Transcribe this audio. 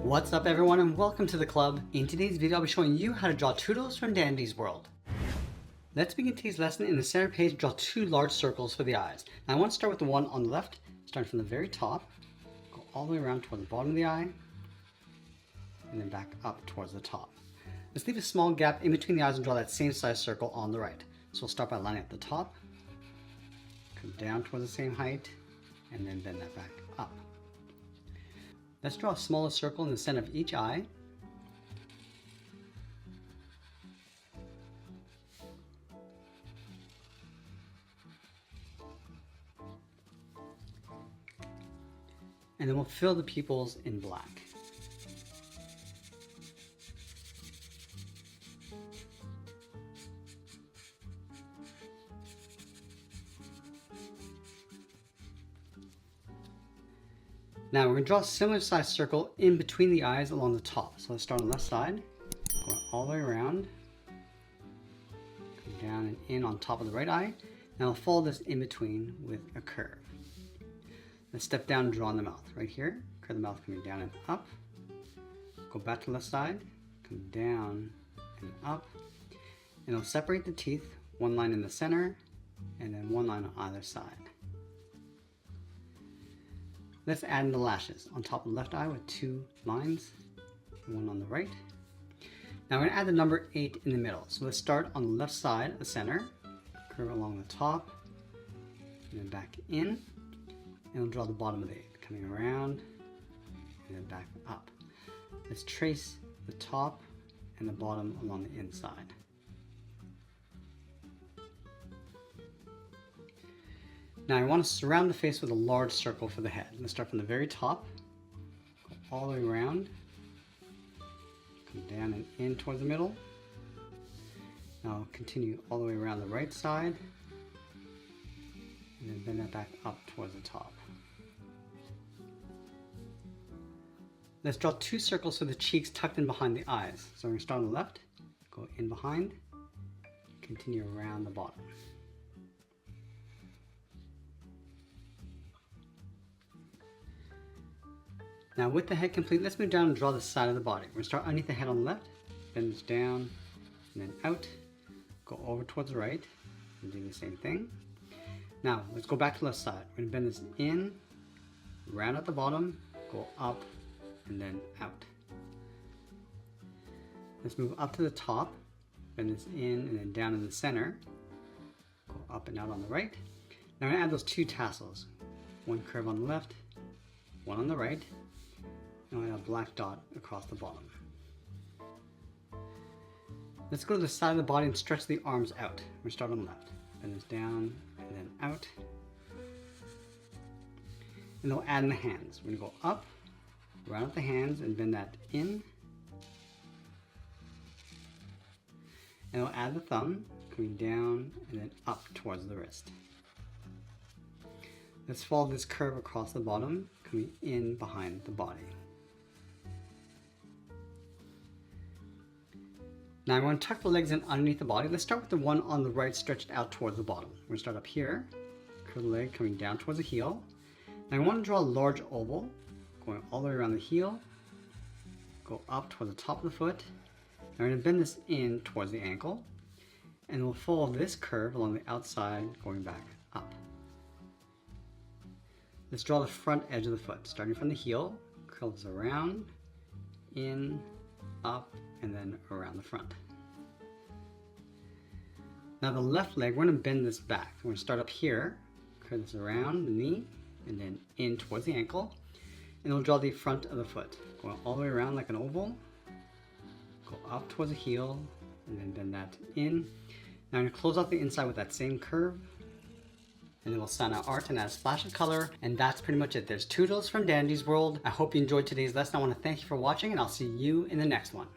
What's up everyone and welcome to the club. In today's video I'll be showing you how to draw Toodles from Dandy's world. Let's begin today's lesson. In the center page, draw two large circles for the eyes. Now I want to start with the one on the left, starting from the very top, go all the way around toward the bottom of the eye, and then back up towards the top. Let's leave a small gap in between the eyes and draw that same size circle on the right. So we'll start by lining up the top, come down towards the same height, and then bend that back up. Let's draw a smaller circle in the center of each eye. And then we'll fill the pupils in black. Now we're going to draw a similar sized circle in between the eyes along the top. So let's start on the left side, going all the way around, come down and in on top of the right eye. Now we'll follow this in between with a curve. Let's step down and draw on the mouth. Right here, curve the mouth coming down and up. Go back to the left side, come down and up. And we'll separate the teeth, one line in the center, and then one line on either side. Let's add in the lashes on top of the left eye with two lines, one on the right. Now we're going to add the number 8 in the middle. So let's start on the left side of the center, curve along the top, and then back in, and we'll draw the bottom of the 8, coming around, and then back up. Let's trace the top and the bottom along the inside. Now I want to surround the face with a large circle for the head. Let's start from the very top, go all the way around, come down and in towards the middle. Now continue all the way around the right side, and then bend that back up towards the top. Let's draw two circles for the cheeks tucked in behind the eyes. So we're going to start on the left, go in behind, continue around the bottom. Now with the head complete, let's move down and draw the side of the body. We're going to start underneath the head on the left, bend this down, and then out, go over towards the right, and do the same thing. Now let's go back to the left side. We're going to bend this in, round at the bottom, go up, and then out. Let's move up to the top, bend this in and then down in the center, go up and out on the right. Now I'm going to add those two tassels, one curve on the left, one on the right. And I have a black dot across the bottom. Let's go to the side of the body and stretch the arms out. We're going to start on the left. Bend this down and then out. And then we'll add in the hands. We're going to go up, round up the hands and bend that in. And we'll add the thumb, coming down and then up towards the wrist. Let's follow this curve across the bottom, coming in behind the body. Now I want to tuck the legs in underneath the body. Let's start with the one on the right stretched out towards the bottom. We're going to start up here, curve the leg coming down towards the heel. Now I want to draw a large oval, going all the way around the heel, go up towards the top of the foot. Now we're going to bend this in towards the ankle, and we'll follow this curve along the outside, going back up. Let's draw the front edge of the foot, starting from the heel, curl this around, in, up, and then around the front. Now the left leg, we're going to bend this back. We're going to start up here, curve this around the knee, and then in towards the ankle, and we'll draw the front of the foot, going all the way around like an oval, go up towards the heel, and then bend that in. Now I'm going to close off the inside with that same curve, and then we'll sign our art and add a splash of color, and that's pretty much it. There's Toodles from Dandy's world. I hope you enjoyed today's lesson. I want to thank you for watching, and I'll see you in the next one.